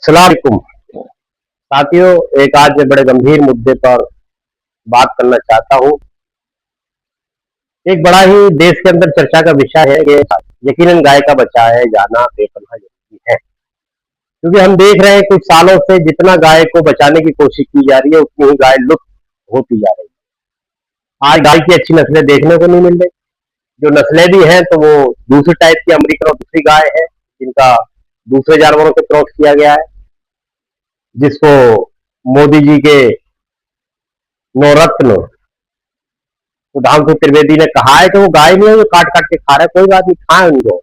अस्सलाम वालेकुम साथियों। एक आज मैं बड़े गंभीर मुद्दे पर बात करना चाहता हूँ। एक बड़ा ही देश के अंदर चर्चा का विषय है कि यकीनन गाय का बचाया जाना बेपनाह जरूरी है, क्योंकि हम देख रहे हैं कुछ सालों से जितना गाय को बचाने की कोशिश की जा रही है उतनी ही गाय लुप्त होती जा रही है। आज गाय की अच्छी नस्लें देखने को नहीं मिल रही। जो नस्लें भी हैं तो वो दूसरी टाइप की अमेरिकन और दूसरी गाय है जिनका दूसरे जानवरों से क्रॉस किया गया है, जिसको मोदी जी के नवरत्न सुधांशु त्रिवेदी ने कहा है कि वो गाय नहीं है जो काट काट के खा रहे, कोई बात नहीं, खाए उनको।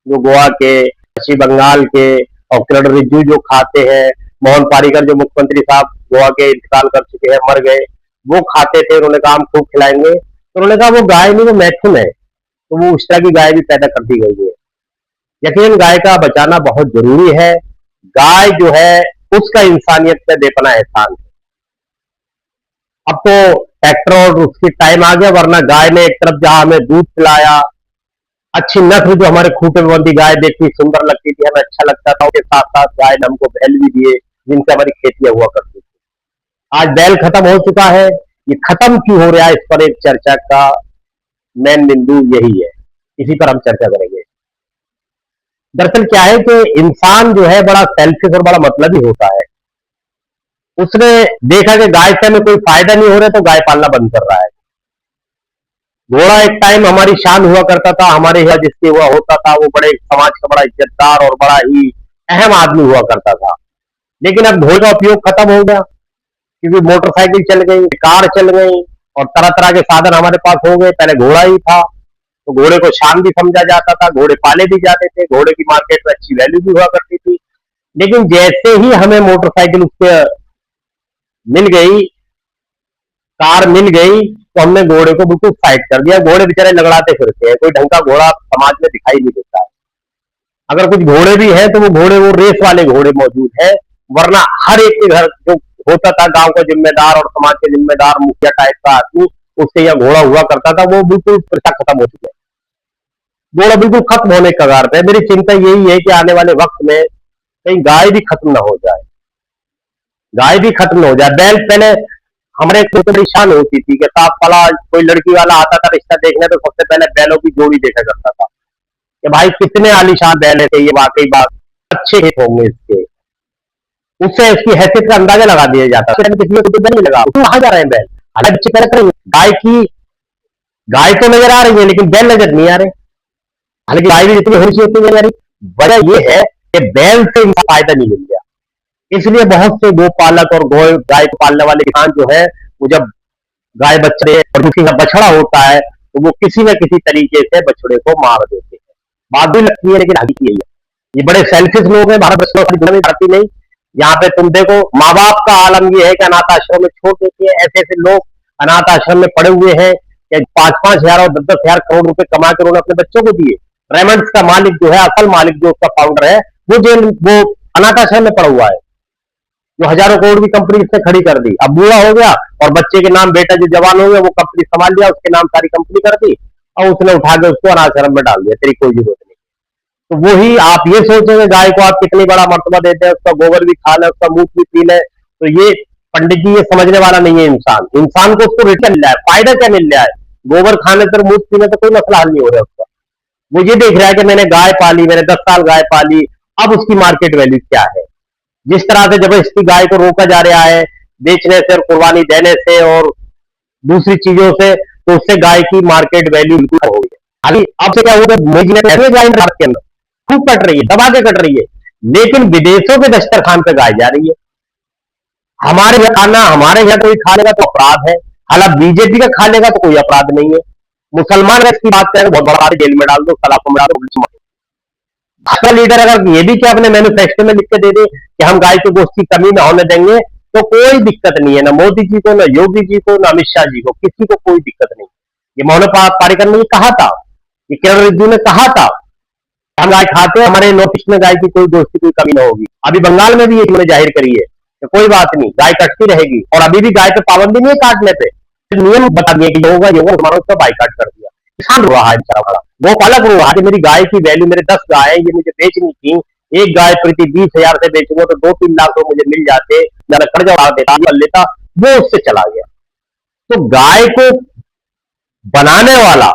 जो गोवा के, पश्चिम बंगाल के और किरण रिजिजू जो खाते हैं, मोहन पारिकर जो मुख्यमंत्री साहब गोवा के इंतकाल कर चुके हैं, मर गए, वो खाते थे। उन्होंने कहा हम खूब खिलाएंगे, तो उन्होंने कहा वो गाय नहीं, वो मैथुन है। तो वो उस तरह की गाय भी पैदा कर दी गई है। यकीन गाय का बचाना बहुत जरूरी है। गाय जो है उसका इंसानियत पे बेपना एहसान है। अब तो ट्रैक्टर और उसकी टाइम आ गया, वरना गाय ने एक तरफ जहां हमें दूध पिलाया, अच्छी नस्ल जो हमारे खूंटे में बंधी गाय देखती सुंदर लगती थी, हमें अच्छा लगता था, उसके साथ साथ गाय ने हमको बैल भी दिए जिनसे हमारी खेतियां हुआ करती थी। आज बैल खत्म हो चुका है। ये खत्म क्यों हो रहा है, इस पर एक चर्चा का मेन बिंदु यही है। इसी पर हम चर्चा करेंगे। दरअसल क्या है कि इंसान जो है बड़ा सेल्फिश और बड़ा मतलबी होता है। उसने देखा कि गाय से हमें कोई फायदा नहीं हो रहा, तो गाय पालना बंद कर रहा है। घोड़ा एक टाइम हमारी शान हुआ करता था, हमारे यहाँ जिसके हुआ होता था वो बड़े समाज का बड़ा इज्जतदार और बड़ा ही अहम आदमी हुआ करता था। लेकिन अब घोड़े का उपयोग खत्म हो गया, क्योंकि मोटरसाइकिल चल गई, कार चल गई और तरह तरह के साधन हमारे पास हो गए। पहले घोड़ा ही था तो घोड़े को शान भी समझा जाता था, घोड़े पाले भी जाते थे, घोड़े की मार्केट में अच्छी वैल्यू भी हुआ करती थी। लेकिन जैसे ही हमें मोटरसाइकिल उससे मिल गई, कार मिल गई, तो हमने घोड़े को बिल्कुल साइड कर दिया। घोड़े बेचारे लगड़ाते फिरते हैं, कोई ढंग का घोड़ा समाज में दिखाई नहीं देता है। अगर कुछ घोड़े भी हैं तो वो घोड़े वो रेस वाले घोड़े मौजूद है, वरना हर एक के घर जो होता था गांव का जिम्मेदार और समाज के जिम्मेदार मुखिया टाइप का आदमी, उससे यह घोड़ा हुआ करता था, वो बिल्कुल प्रथा खत्म हो चुकी है। घोड़ा बिल्कुल खत्म होने के कगार पे है। मेरी चिंता यही है कि आने वाले वक्त में कहीं गाय भी खत्म ना हो जाए, गाय भी खत्म न हो जाए। बैल पहले हमारे एक तो बड़ी शान होती थी कि साफ पला कोई लड़की वाला आता था रिश्ता देखने, तो सबसे पहले बैलों की जोड़ी देखा करता था कि भाई कितने आलीशान बैल है, ये वाकई बात अच्छे हित होंगे इसके। उससे उसकी हैसियत का अंदाजा लगा दिया जाता है। किसी को तो नहीं लगा कहाँ जा रहे हैं बैल, हालांकि बच्चे कह रहे गाय की, गाय तो नजर आ रही है लेकिन बैल नजर नहीं आ रहे। हालांकि गाय भी जितनी होनी चाहिए उतनी नजर आ रही। वजह यह है कि बैल से इनका फायदा नहीं मिल गया। इसलिए बहुत से गोपालक और गाय को पालने वाले किसान जो है, वो जब गाय बच्चे और किसी का बछड़ा होता है तो वो किसी न किसी तरीके से बछड़े को मार देते हैं। बात भी लगती है लेकिन हकीकत यही है। ये बड़े सेल्फिश लोग हैं, भारत बच्चों की दुनिया में आती नहीं। यहाँ पे तुम देखो, माँ बाप का आलम ये है कि अनाथ आश्रम में छोड़ देते हैं। ऐसे ऐसे लोग अनाथ आश्रम में पड़े हुए हैं कि 5-5 हजार और 10-10 हजार करोड़ रुपए कमा कर उन्होंने अपने बच्चों को दिए। रेमंड्स का मालिक जो है, असल मालिक जो उसका फाउंडर है, वो अनाथ आश्रम में पड़ा हुआ है, जो हजारों करोड़ की कंपनी इसने खड़ी कर दी। अब बूढ़ा हो गया और बच्चे के नाम, बेटा जो जवान हो गया, वो कंपनी संभाल लिया, उसके नाम सारी कंपनी कर दी और उसने उठा के उसको अनाथाश्रम में डाल दिया, तेरी कोई जरूरत नहीं। तो वही आप ये सोचेंगे गाय को आप कितनी बड़ा मर्तबा देते हैं, उसका गोबर भी खा ले, उसका मूत भी पी ले, तो ये पंडित जी ये समझने वाला नहीं है। इंसान को उसको रिटर्न मिल रहा है, फायदा क्या मिल रहा है? गोबर खाने से, मूत पीने से कोई मसला हल नहीं हो रहा उसका। वो ये देख रहा है कि मैंने गाय पाली, मैंने 10 साल गाय पाली, अब उसकी मार्केट वैल्यू क्या है। जिस तरह से जबरदस्ती गाय को रोका जा रहा है बेचने से और कुर्बानी देने से और दूसरी चीजों से, तो उससे गाय की मार्केट वैल्यू बिल्कुल हो गई। अभी अब से क्या हुआ, मोदी ने गाय भारत के अंदर खूब कट रही है, दबा के कट रही है, लेकिन विदेशों के दस्तरखान पे गाय जा रही है। हमारे यहाँ खाना, हमारे यहाँ कोई खा लेगा तो अपराध है, हालांकि बीजेपी का खा लेगा तो कोई अपराध नहीं है। मुसलमान की बात करें बहुत बड़ा जेल में डाल दो, सलाखों में डाल दो। भाजपा लीडर अगर ये भी क्या अपने मैनिफेस्टो में लिख के दे दे कि हम गाय के गोश्त की कमी न होने देंगे, तो कोई दिक्कत नहीं है, ना मोदी जी को, ना योगी जी को, ना अमित शाह जी को, किसी को कोई दिक्कत नहीं। ये मोहन पारिकर ने कहा था, ये किरण रिजिजू ने कहा था, हम गाय खाते हैं, हमारे नॉर्थ ईस्ट में गाय की कोई गोश्त की कोई कमी न होगी। अभी बंगाल में भी ये उन्होंने जाहिर करी है कि कोई बात नहीं, गाय कटती रहेगी। और अभी भी गाय पे पाबंदी नहीं है काटने पे, नियम बता दिए कि होगा, ये होगा, हमारा उसका बाइकाट कर दिया। किसान रो रहा है बेचारा, बड़ा वो पालक रो रहा है कि मेरी गाय की वैल्यू, मेरे 10 गाय ये मुझे बेचनी थी, एक गाय प्रति 20,000 से बेचूंगा तो 2-3 लाख तो मुझे मिल जाते, ज्यादा कर्जा उड़ा देता, कर लेता, वो उससे चला गया। तो गाय को बनाने वाला,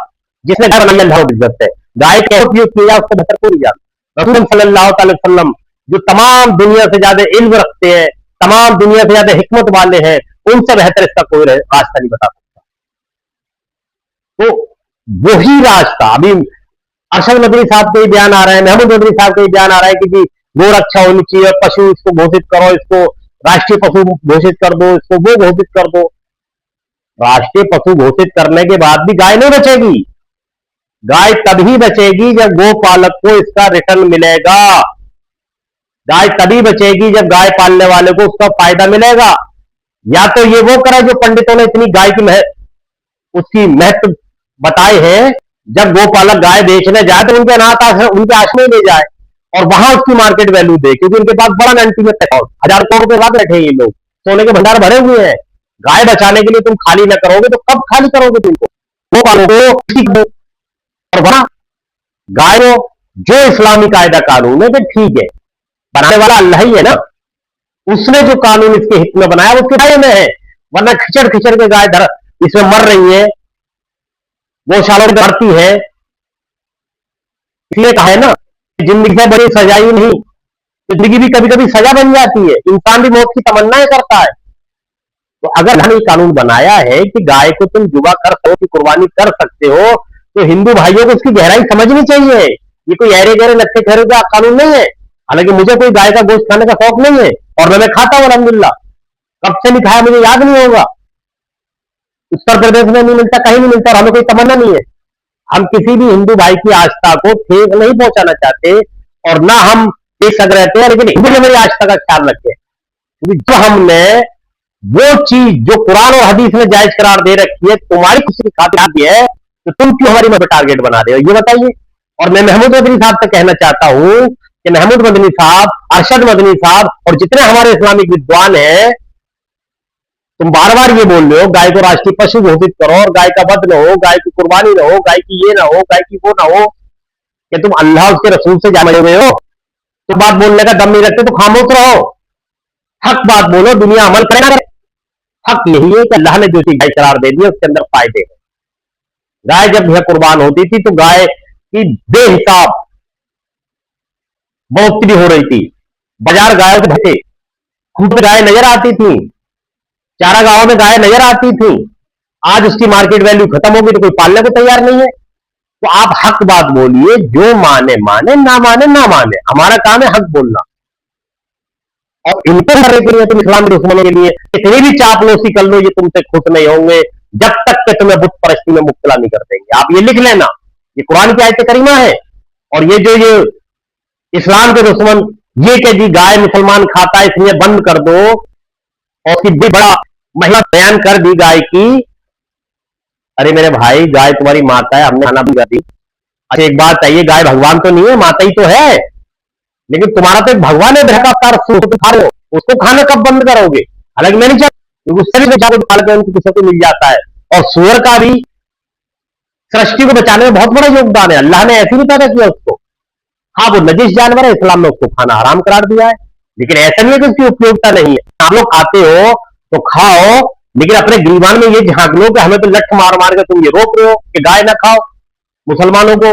जिसने गाय बनाई अल्लाह को इज्जत है, गाय कैसे उपयोग किया उसको बेहतर कोई नहीं जानता। रसूल सल्लल्लाहु अलैहि वसल्लम जो तमाम दुनिया से ज्यादा इल्म रखते हैं, तमाम दुनिया से ज्यादा हिकमत वाले हैं, उनसे बेहतर इसका कोई रास्ता नहीं बता सकता। तो वही रास्ता अभी अरशद मदनी साहब का बयान आ रहा है, महमूद मदनी साहब का बयान आ रहा है कि जी गौ रक्षा होनी चाहिए, पशु इसको घोषित करो, इसको राष्ट्रीय पशु घोषित कर दो, इसको वो घोषित कर दो। राष्ट्रीय पशु घोषित करने के बाद भी गाय नहीं बचेगी। गाय तभी बचेगी जब गोपालक को इसका रिटर्न मिलेगा। गाय तभी बचेगी जब गाय पालने वाले को उसका फायदा मिलेगा। या तो ये वो करे जो पंडितों ने इतनी गाय की उसकी महत्व बताए हैं, जब गोपालक गाय बेचने जाए तो उनके अनाथ आश्रम, उनके आश्रम ले जाए और वहां उसकी मार्केट वैल्यू दे, क्योंकि उनके पास बड़ा नंटी में 1000 करोड़ रुपए बाद बैठे ये लोग, सोने के भंडार भरे हुए हैं। गाय बचाने के लिए तुम खाली न करोगे तो कब खाली करोगे तुमको? वो पालोगे और वहां गाय जो इस्लामी कायदा कानून है तो ठीक है, बनाने वाला अल्लाह ही है ना, उसने जो कानून इसके हित में बनाया वो किराए में है। वरना खिचड़ खिचड़ के गाय इसमें मर रही है, वो शालों में मरती है। इसलिए कहा है ना, जिंदगी से बड़ी सजा ही नहीं, जिंदगी भी कभी कभी सजा बन जाती है, इंसान भी मौत की तमन्नाएं करता है। तो अगर हमने कानून बनाया है कि गाय को तुम जुबा कर सको कि कुर्बानी कर सकते हो, तो हिंदू भाइयों को उसकी गहराई समझनी चाहिए। ये कोई ऐरे गहरे लट्ठे खैरे का कानून नहीं है। हालांकि मुझे कोई गाय का गोश्त खाने का शौक नहीं है और मैं खाता हूं अल्हम्दुलिल्लाह, कब से नहीं खाया मुझे याद नहीं होगा। उत्तर प्रदेश में नहीं मिलता, कहीं नहीं मिलता और हमें कोई तमन्ना नहीं है। हम किसी भी हिंदू भाई की आस्था को ठेस नहीं पहुंचाना चाहते और ना हम बेशक रहते हैं, लेकिन हिंदू ने मेरी आस्था का ख्याल रखे, क्योंकि जो हमने वो चीज जो कुरान और हदीस में जायज करार दे रखी है, तुम्हारी खुशी की खातिर है, तो तुम क्यों हमारी मदद टारगेट बना रहे हो, ये बताइए। और मैं महमूद मदनी साहब से कहना चाहता हूं कि महमूद मदनी साहब, अरशद मदनी साहब और जितने हमारे इस्लामिक विद्वान हैं, तुम बार बार ये बोल रहे हो गाय को राष्ट्रीय पशु घोषित करो और गाय का वध न हो, गाय की कुर्बानी न हो, गाय की ये ना हो, गाय की वो ना हो, कि तुम अल्लाह उसके रसूल से जाने हुए हो? तो बात बोलने का दम नहीं रखते तो खामोश रहो, हक बात बोलो, दुनिया अमल करे ना करे। हक यही है कि अल्लाह ने जो चीज गाय करार दे दी उसके अंदर फायदे हैं। गाय जब यह कुर्बान होती थी तो गाय की बेहिसाब बढ़ोतरी हो रही थी, बाजार गायों के भटे खूब गाय नजर आती थी, चारा गांव में गाय नजर आती थी। आज उसकी मार्केट वैल्यू खत्म होगी तो कोई पालने को तैयार नहीं है। तो आप हक बात बोलिए, जो माने माने, ना माने ना माने, हमारा काम है हक बोलना। और इनको करने के लिए तुम इस्लाम दुश्मनों के लिए इतनी भी चापलूसी कर लो, ये तुमसे खुश नहीं होंगे जब तक कि तुम्हें बुत परस्ती में मुब्तला नहीं कर देंगे। आप ये लिख लेना, ये कुरान की आयत करीमा है। और ये जो ये इस्लाम के दुश्मन ये कि जी गाय मुसलमान खाता है इसलिए बंद कर दो, और उसकी बड़ा महिमा बयान कर दी गाय की। अरे मेरे भाई, गाय तुम्हारी माता है, हमने खाना भी कर दी। अच्छा एक बात चाहिए, गाय भगवान तो नहीं है, माता ही तो है, लेकिन तुम्हारा तो एक भगवान है बहकाकार, खा रहे हो, उसको खाना कब बंद करोगे? हालांकि मैं नहीं चाहता, उससे भी बचा को पाल के उनको किसी को मिल जाता है। और सूअर का भी सृष्टि को बचाने में बहुत बड़ा योगदान है, अल्लाह ने ऐसे ही पैदा किया उसको। हाँ वो नजिस जानवर है, इस्लाम ने उसको खाना हराम करार दिया है, लेकिन ऐसा नहीं है कि उसकी उपयोगिता नहीं है। आप लोग खाते हो तो खाओ, लेकिन अपने गिरबान में ये झांक लो कि हमें तो लठ मार मार के तुम ये रोक रहे हो कि गाय ना खाओ मुसलमानों को,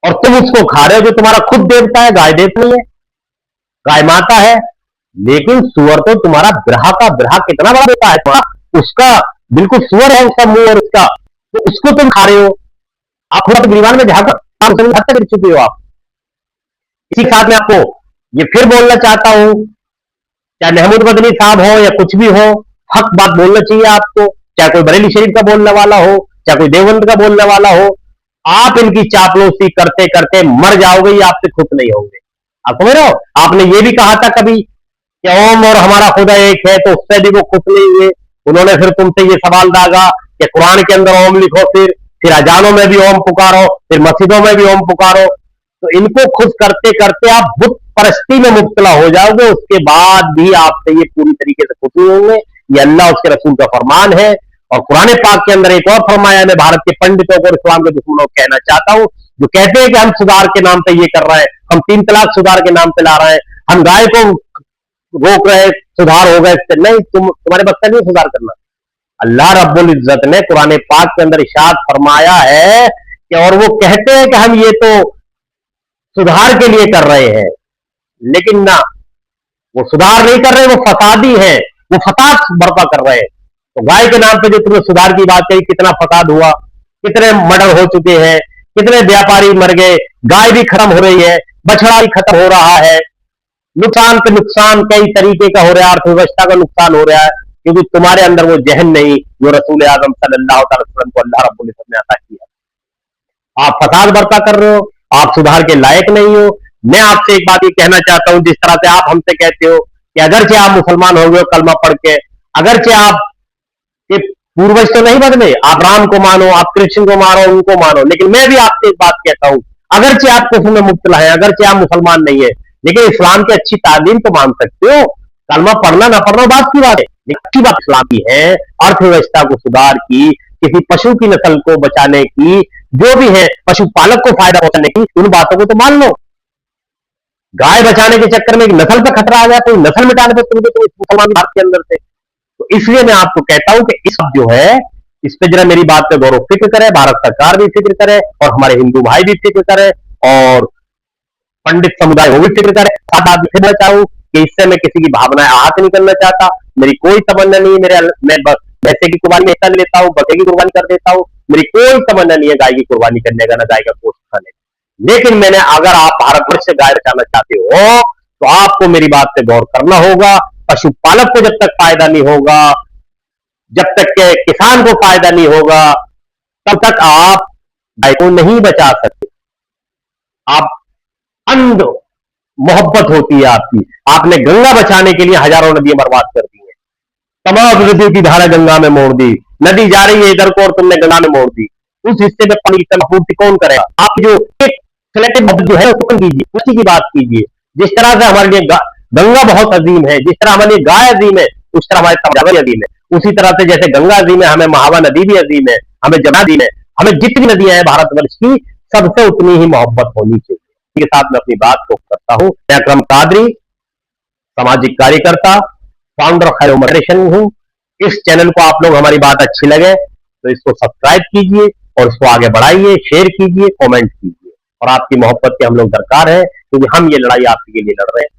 और तुम उसको खा रहे हो जो तुम्हारा खुद देवता है। गाय देवता नहीं है, गाय माता है, लेकिन सुअर तो तुम्हारा ब्रहा का ब्रहा कितना बड़ा देता है, उसका बिल्कुल सुअर है उसका मुंह और उसका, तो उसको तुम खा रहे हो। आप थोड़ा गिरबान में झांक कर चुके हो आप। इसी के साथ में आपको ये फिर बोलना चाहता हूं, चाहे महमूद मदनी साहब हो या कुछ भी हो, हक बात बोलना चाहिए आपको, चाहे कोई बरेली शरीफ का बोलने वाला हो, चाहे कोई देवबंद का बोलने वाला हो। आप इनकी चापलूसी करते करते मर जाओगे, ये आपसे खुश नहीं होंगे। आप समझ रहे हो? आपने ये भी कहा था कभी कि ओम और हमारा खुदा एक है, तो उससे भी वो खुश नहीं हुए। उन्होंने फिर तुमसे ये सवाल दागा कि कुरान के अंदर ओम लिखो, फिर अजानों में भी ओम पुकारो, फिर मस्जिदों में भी ओम पुकारो। तो इनको खुश करते करते आप बुत परस्ती में मुब्तला हो जाओगे, उसके बाद भी आपसे ये पूरी तरीके से खुश नहीं होंगे। ये अल्लाह उसके रसूल का फरमान है। और कुरान पाक के अंदर एक और फरमाया, मैं भारत के पंडितों को और इस्लाम के दुश्मनों को कहना चाहता हूं, जो कहते हैं कि हम सुधार के नाम पे ये कर रहे हैं, हम 3 तलाक सुधार के नाम पे ला रहे हैं, हम गाय को रोक रहे हैं, सुधार होगा इससे। नहीं, तुम्हारे बस का नहीं सुधार करना। अल्लाह रब्बुल इज्जत ने कुरान पाक के अंदर इरशाद फरमाया है कि और वो कहते हैं कि हम ये तो सुधार के लिए कर रहे हैं, लेकिन ना, वो सुधार नहीं कर रहे, वो फसादी हैं, वो फसाद बर्पा कर रहे हैं। तो गाय के नाम पे जो तुमने सुधार की बात कही, कितना फसाद हुआ, कितने मर्डर हो चुके हैं, कितने व्यापारी मर गए, गाय भी खत्म हो रही है, बछड़ा भी खत्म हो रहा है, नुकसान पे नुकसान कई तरीके का हो रहा है, अर्थव्यवस्था का नुकसान हो रहा है, क्योंकि तुम्हारे अंदर वो जहन नहीं जो रसूल आजम सल्लल्लाहु अलैहि वसल्लम को अल्लाह रब्बुल इज्जत ने अता किया। आप फसाद बर्पा कर रहे हो, आप सुधार के लायक नहीं हो। मैं आपसे एक बात ये कहना चाहता हूं, जिस तरह से आप हमसे कहते हो कि अगरचे आप मुसलमान हो गए कलमा पढ़ के, अगरचे आप के पूर्वज तो नहीं बदले, आप राम को मानो, आप कृष्ण को मानो, उनको मानो, लेकिन मैं भी आपसे एक बात कहता हूं, अगरचे आप कुफ्र में मुब्तला है, अगरचे आप मुसलमान नहीं है, लेकिन इस्लाम की अच्छी तालीम तो मान सकते हो। कलमा पढ़ना ना पढ़ना बात की बात है, लेकिन अच्छी बात इस्लाम की है, अर्थव्यवस्था को सुधार की, किसी पशु की नस्ल को बचाने की, जो भी है पशुपालक को फायदा पहुंचाने की, उन बातों को तो मान लो। गाय बचाने के चक्कर में एक नस्ल पर खतरा आ गया, कोई नस्ल मिटाने पर तुमको तो मुसलमान भारत के अंदर से। तो इसलिए मैं आपको कहता हूं कि इस जो है, इस पे जरा मेरी बात पे गौर फिक्र करे, भारत सरकार भी फिक्र करे, और हमारे हिंदू भाई भी फिक्र करे, और पंडित समुदाय वो भी फिक्र करे। साथ आप फिर चाहूं कि इससे मैं किसी की भावनाएं आहत नहीं करना चाहता, मेरी कोई तमन्ना नहीं है, मैं बस भैंसे की कुर्बानी हिस्सा लेता हूँ, बकरे की कुर्बानी कर देता हूँ, मेरी कोई तमन्ना नहीं है गाय की कुर्बानी करने का, ना गाय का गोश्त खाने का। लेकिन मैंने, अगर आप भारतवर्ष से गाय बचाना चाहते हो तो आपको मेरी बात पे गौर करना होगा। पशुपालक को जब तक फायदा नहीं होगा, जब तक के किसान को फायदा नहीं होगा, तब तक आप गाय को नहीं बचा सकते। आप अंध मोहब्बत होती है आपकी, आपने गंगा बचाने के लिए हजारों नदियां बर्बाद कर दी हैं, तमाम नदियों की धारा गंगा में मोड़ दी, नदी जा रही है इधर को और तुमने गंगा में मोड़ दी, उस हिस्से में पानी की आपूर्ति कौन करेगा? आप जो एक सेलेक्टिव जो है उसको कीजिए, उसी की बात कीजिए। जिस तरह से हमारे लिए गंगा बहुत अजीम है, जिस तरह हमारे लिए गाय अजीम है, उस तरह हमारे तमाम अजीम है। उसी तरह से जैसे गंगा अजीम है, हमें महावा नदी भी अजीम है, हमें जमुना अजीम है, हमें जितनी नदियां हैं भारतवर्ष की, सबसे उतनी ही मोहब्बत होनी चाहिए। के साथ मैं अपनी बात को करता हूं। मैं अकरम कादरी, सामाजिक कार्यकर्ता, फाउंडर खैर उम्मत फेडरेशन हूं। इस चैनल को आप लोग, हमारी बात अच्छी लगे तो इसको सब्सक्राइब कीजिए और इसको आगे बढ़ाइए, शेयर कीजिए, कमेंट कीजिए, और आपकी मोहब्बत की हम लोग दरकार है, क्योंकि हम ये लड़ाई आपके लिए लड़ रहे हैं।